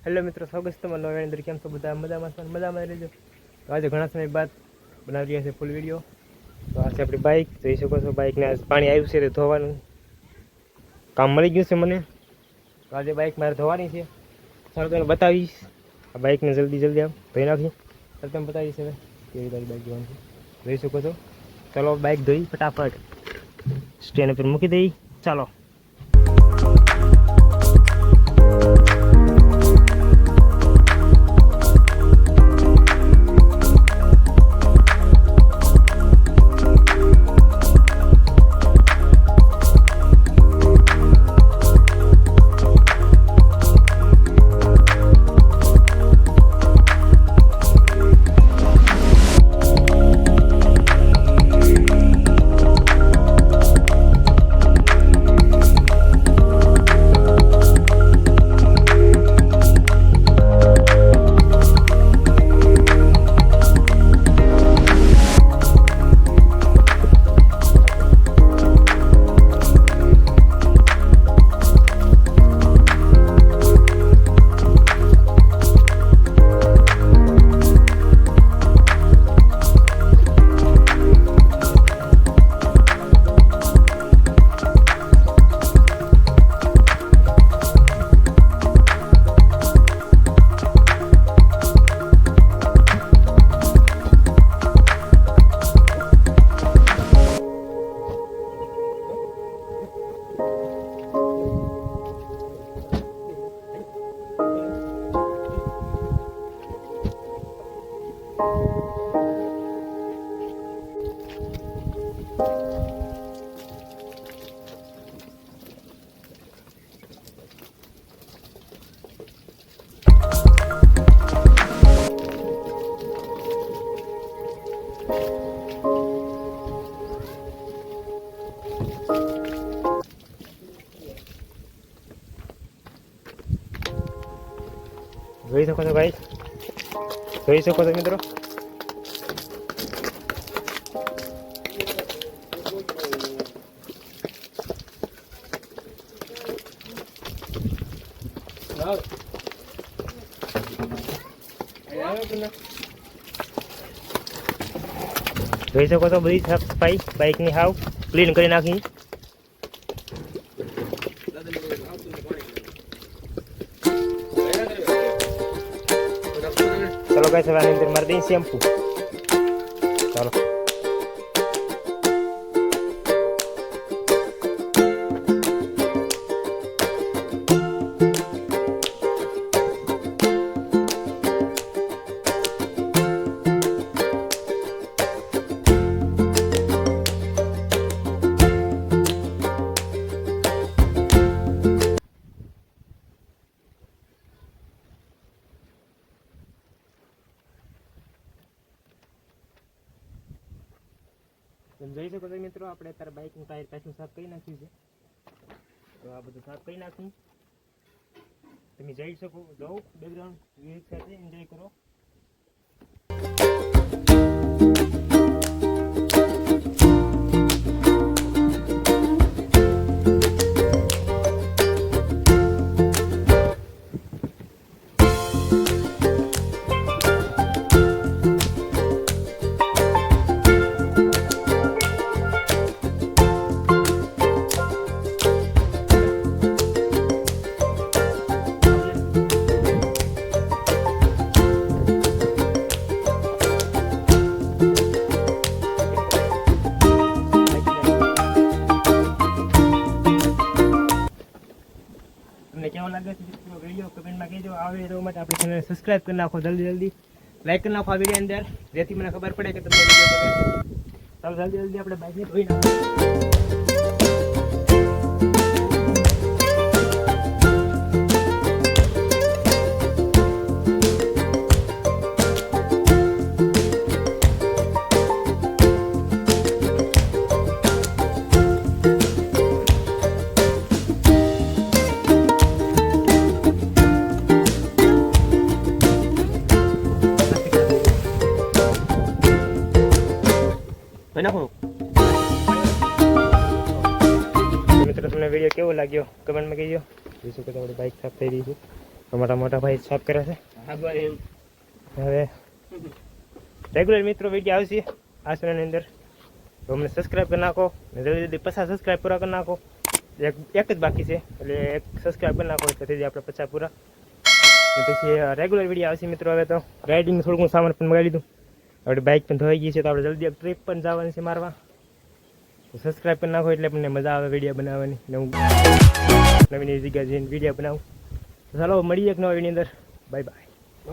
Hello મિત્રો, સ્વાગત છે તમારું નવા અંદર. કેમ છો બધા? મજામાં રહેજો. તો આજે ઘણા સમય બાદ બનાવી રહ્યા છે ફૂલ વિડીયો. તો આ છે આપણી બાઇક, જોઈ શકો છો. બાઇકને પાણી આવ્યું છે, ધોવાનું કામ મળી ગયું છે મને. તો આજે બાઇક મારે ધોવાની છે. ચાલો તમને બતાવીશ આ બાઇકને જલ્દી આમ ધોઈ નાખી. ચાલો તમે બતાવીશ હવે કેવી તારી બાઇક ધોવાની છે. જોઈ શકો છો. ચાલો બાઇક ધોઈ ફટાફટ સ્ટેન્ડ ઉપર મૂકી દઈ. ચાલો. જોઈ શકો છો ભાઈ, જોઈ શકો છો મિત્રો. જોઈ શકો છો બધી સાફ સફાઈ બાઇકની હાવ ક્લીન કરી નાખી. चलो गाइस, अब अंदर मार दें शैम्पू. चलो જોઈ શકો છો મિત્રો, આપણે અત્યારે બાઇકનું ટાયર પાછું સાફ કરી નાખ્યું છે. તો આ બધું સાફ કરી નાખ્યું. તમે જઈ શકો, જાઓ બેકગ્રાઉન્ડ મ્યુઝિક સાથે એન્જોય કરો. તમને કેવો લાગે છે વિડીયો કમેન્ટમાં કહેજો. આ વિડીયો માટે આપણી ચેનલને સબસ્ક્રાઇબ કરી નાખો, જલ્દી લાઈક કરી નાખો આ વિડીયો અંદર, જેથી મને ખબર પડે કે તમને વિડીયો ગમે છે. ચાલો જલ્દી આપણે બાઇકને ધોઈ નાખીએ. મિત્રો તમને વિડીયો કેવો લાગ્યો કમેન્ટમાં કહેજો. જોઈ શકો છો આપણી બાઇક સાફ થઈ રહી છે. તો મોટા ભાઈ સાફ કરે છે. હા ભાઈ હવે રેગ્યુલર મિત્રો વિડીયો આવશે આ ચેનલની અંદર. તો અમને સબસ્ક્રાઈબ કરી નાખો ને જલ્દી 50 સબસ્ક્રાઈબ પૂરા કરી નાખો. એક જ બાકી છે એટલે એક સબસ્ક્રાઈબ કરી નાખો તો તેથી આપણે 50 પૂરા. ને પછી રેગ્યુલર વિડીયો આવશે મિત્રો. હવે તો રાઇડિંગનું થોડું સામાન પણ મંગાવી લીધું. હવે બાઇક પણ ધોઈ ગઈ છે તો આપણે જલ્દી ટ્રીપ પણ જવાની છે મારવા. તો સબસ્ક્રાઈબ કરી નાખો એટલે મને મજા આવે વિડીયો બનાવવાની. નવી જગ્યાએ જઈને વિડીયો બનાવું. તો ચાલો મળીએ એક નવા વિડીયોની અંદર. Bye bye.